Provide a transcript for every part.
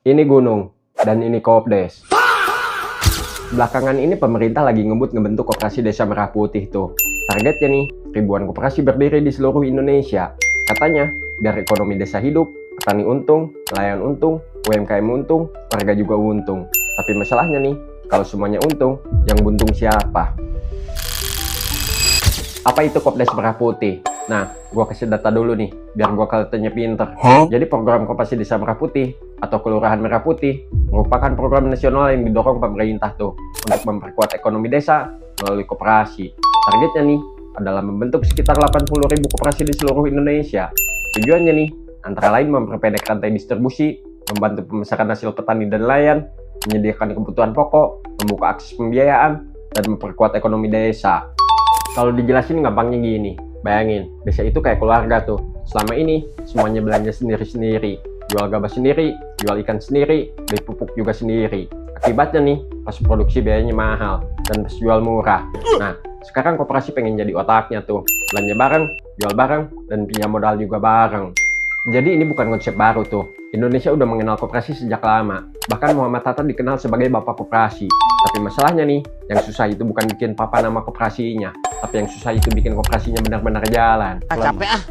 Ini gunung, dan ini Kopdes. Belakangan ini pemerintah lagi ngebentuk koperasi desa Merah Putih tuh. Targetnya nih, ribuan koperasi berdiri di seluruh Indonesia. Katanya, biar ekonomi desa hidup, petani untung, nelayan untung, UMKM untung, warga juga untung. Tapi masalahnya nih, kalau semuanya untung, yang buntung siapa? Apa itu Kopdes Merah Putih? Nah, gua kasih data dulu nih, biar gua kelihatannya pinter. Jadi program Koperasi Desa Merah Putih atau Kelurahan Merah Putih merupakan program nasional yang didorong pemerintah tuh untuk memperkuat ekonomi desa melalui koperasi. Targetnya nih adalah membentuk sekitar 80.000 koperasi di seluruh Indonesia. Tujuannya nih antara lain memperpendek rantai distribusi, membantu pemasaran hasil petani dan nelayan, menyediakan kebutuhan pokok, membuka akses pembiayaan, dan memperkuat ekonomi desa. Kalau dijelasin gampangnya gini, bayangin, desa itu kayak keluarga tuh. Selama ini, semuanya belanja sendiri-sendiri. Jual gabah sendiri, jual ikan sendiri, beli pupuk juga sendiri. Akibatnya nih, pas produksi biayanya mahal, dan pas jual murah. Nah, sekarang koperasi pengen jadi otaknya tuh. Belanja bareng, jual bareng, dan pinjam modal juga bareng. Jadi ini bukan konsep baru tuh. Indonesia udah mengenal koperasi sejak lama. Bahkan Muhammad Hatta dikenal sebagai bapak koperasi. Tapi masalahnya nih, yang susah itu bukan bikin papa nama koperasinya, tapi yang susah itu bikin koperasinya benar-benar jalan. Capek ah.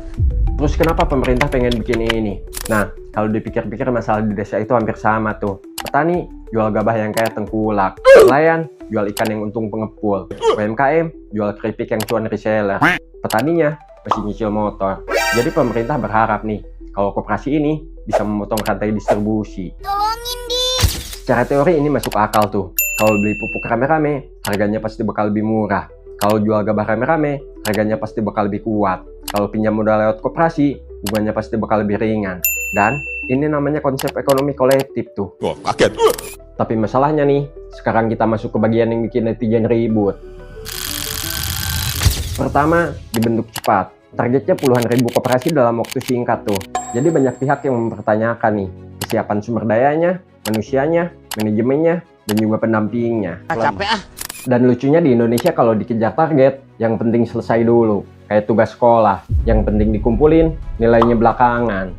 Terus kenapa pemerintah pengen bikin ini? Nah, kalau dipikir-pikir masalah di desa itu hampir sama tuh. Petani jual gabah yang kayak tengkulak, nelayan jual ikan yang untung pengepul, UMKM jual keripik yang cuan reseller, petaninya masih nyicil motor. Jadi pemerintah berharap nih, kalau koperasi ini bisa memotong rantai distribusi. Tolongin di. Secara teori ini masuk akal tuh. Kalau beli pupuk rame-rame, harganya pasti bakal lebih murah. Kalau jual gabah rame-rame, harganya pasti bakal lebih kuat. Kalau pinjam modal lewat koperasi, bunganya pasti bakal lebih ringan. Dan ini namanya konsep ekonomi kolektif tuh. Wah, kaget. Tapi masalahnya nih, sekarang kita masuk ke bagian yang bikin netizen ribut. Pertama, dibentuk cepat. Targetnya puluhan ribu koperasi dalam waktu singkat tuh. Jadi banyak pihak yang mempertanyakan nih, kesiapan sumber dayanya, manusianya, manajemennya, dan juga pendampingnya. Capek ah. Dan lucunya di Indonesia kalau dikejar target, yang penting selesai dulu. Kayak tugas sekolah, yang penting dikumpulin, nilainya belakangan.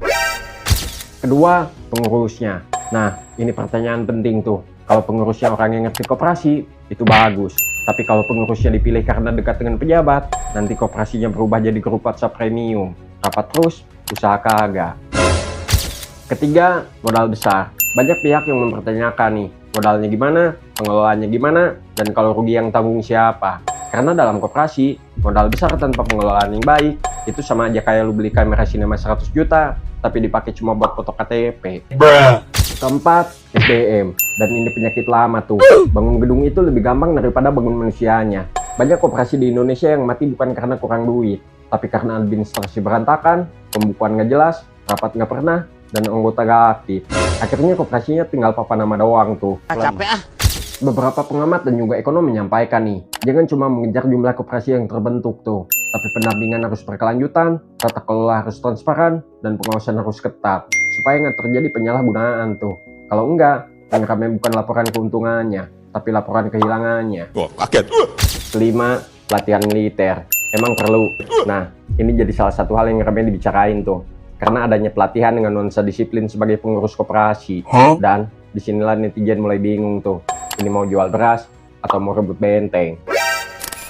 Kedua, pengurusnya. Nah, ini pertanyaan penting tuh. Kalau pengurusnya orang yang ngerti koperasi, itu bagus. Tapi kalau pengurusnya dipilih karena dekat dengan pejabat, nanti koperasinya berubah jadi grup WhatsApp premium. Rapat terus, usaha kagak. Ketiga, modal besar. Banyak pihak yang mempertanyakan nih, modalnya gimana, pengelolaannya gimana, dan kalau rugi yang tanggung siapa. Karena dalam koperasi, modal besar tanpa pengelolaan yang baik, itu sama aja kayak lu beli kamera sinema 100 juta, tapi dipakai cuma buat foto KTP. Keempat, SDM. Dan ini penyakit lama tuh. Bangun gedung itu lebih gampang daripada bangun manusianya. Banyak koperasi di Indonesia yang mati bukan karena kurang duit, tapi karena administrasi berantakan, pembukuan nggak jelas, rapat nggak pernah, dan anggota gak aktif. Akhirnya koperasinya tinggal papan nama doang tuh. Capek ah. Beberapa pengamat dan juga ekonom menyampaikan nih, jangan cuma mengejar jumlah koperasi yang terbentuk tuh, tapi pendampingan harus berkelanjutan, tata kelola harus transparan, dan pengawasan harus ketat, supaya nggak terjadi penyalahgunaan tuh. Kalau enggak, yang ramai bukan laporan keuntungannya, tapi laporan kehilangannya. Wah, kaget. Kelima, pelatihan militer. Emang perlu. Nah, ini jadi salah satu hal yang ramai dibicarain tuh. Karena adanya pelatihan dengan nuansa disiplin sebagai pengurus koperasi. Dan disinilah netizen mulai bingung tuh. Ini mau jual beras atau mau rebut benteng.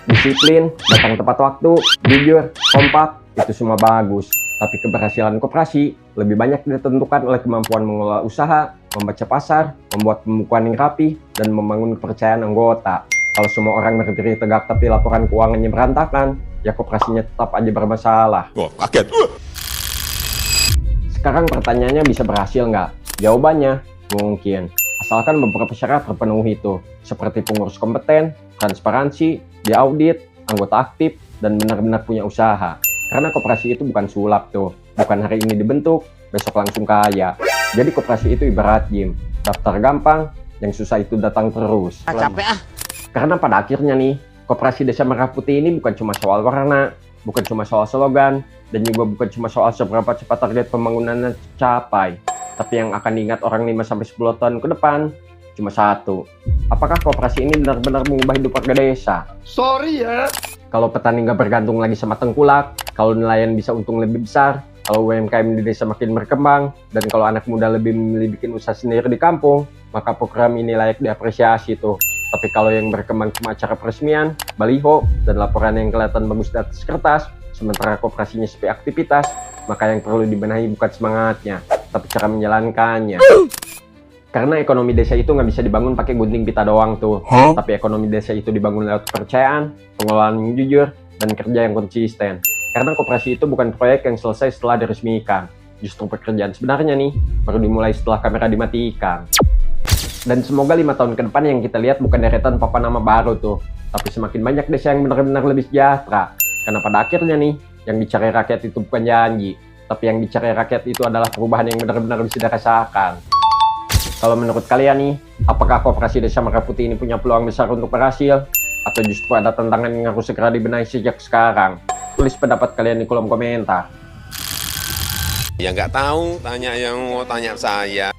Disiplin, datang tepat waktu, jujur, kompak, itu semua bagus. Tapi keberhasilan koperasi lebih banyak ditentukan oleh kemampuan mengelola usaha, membaca pasar, membuat pembukuan yang rapi, dan membangun kepercayaan anggota. Kalau semua orang berdiri tegak tapi laporan keuangannya berantakan, ya koperasinya tetap aja bermasalah. Wah, kaget. Sekarang pertanyaannya bisa berhasil nggak? Jawabannya, mungkin. Asalkan beberapa syarat terpenuhi itu, seperti pengurus kompeten, transparansi, diaudit, anggota aktif, dan benar-benar punya usaha. Karena koperasi itu bukan sulap tuh, bukan hari ini dibentuk, besok langsung kaya. Jadi koperasi itu ibarat gym, daftar gampang, yang susah itu datang terus. Capek ah. Karena pada akhirnya nih, koperasi Desa Merah Putih ini bukan cuma soal warna, bukan cuma soal slogan, dan juga bukan cuma soal seberapa cepat target pembangunannya tercapai. Tapi yang akan diingat orang 5-10 tahun ke depan, cuma satu. Apakah koperasi ini benar-benar mengubah hidup warga desa? Sorry ya. Kalau petani nggak bergantung lagi sama tengkulak, kalau nelayan bisa untung lebih besar, Kalau UMKM di desa makin berkembang, dan kalau anak muda lebih memilih bikin usaha sendiri di kampung, maka program ini layak diapresiasi tuh. Tapi kalau yang berkembang cuma acara peresmian, baliho, dan laporan yang kelihatan bagus di atas kertas, sementara koperasinya sepi aktivitas, maka yang perlu dibenahi bukan semangatnya, tapi cara menjalankannya. Karena ekonomi desa itu nggak bisa dibangun pakai gunting pita doang tuh. Tapi ekonomi desa itu dibangun lewat kepercayaan, pengelolaan yang jujur, dan kerja yang konsisten. Karena koperasi itu bukan proyek yang selesai setelah diresmikan. Justru pekerjaan sebenarnya nih, baru dimulai setelah kamera dimatikan. Dan semoga 5 tahun ke depan yang kita lihat bukan deretan papan nama baru tuh, tapi semakin banyak desa yang benar-benar lebih sejahtera. Karena pada akhirnya nih, yang dicari rakyat itu bukan janji, tapi yang dicari rakyat itu adalah perubahan yang benar-benar bisa dirasakan. Kalau menurut kalian nih, apakah koperasi desa Merah Putih ini punya peluang besar untuk berhasil? Atau justru ada tantangan yang harus segera dibenahi sejak sekarang? Tulis pendapat kalian di kolom komentar. Ya nggak tahu, tanya yang mau tanya saya.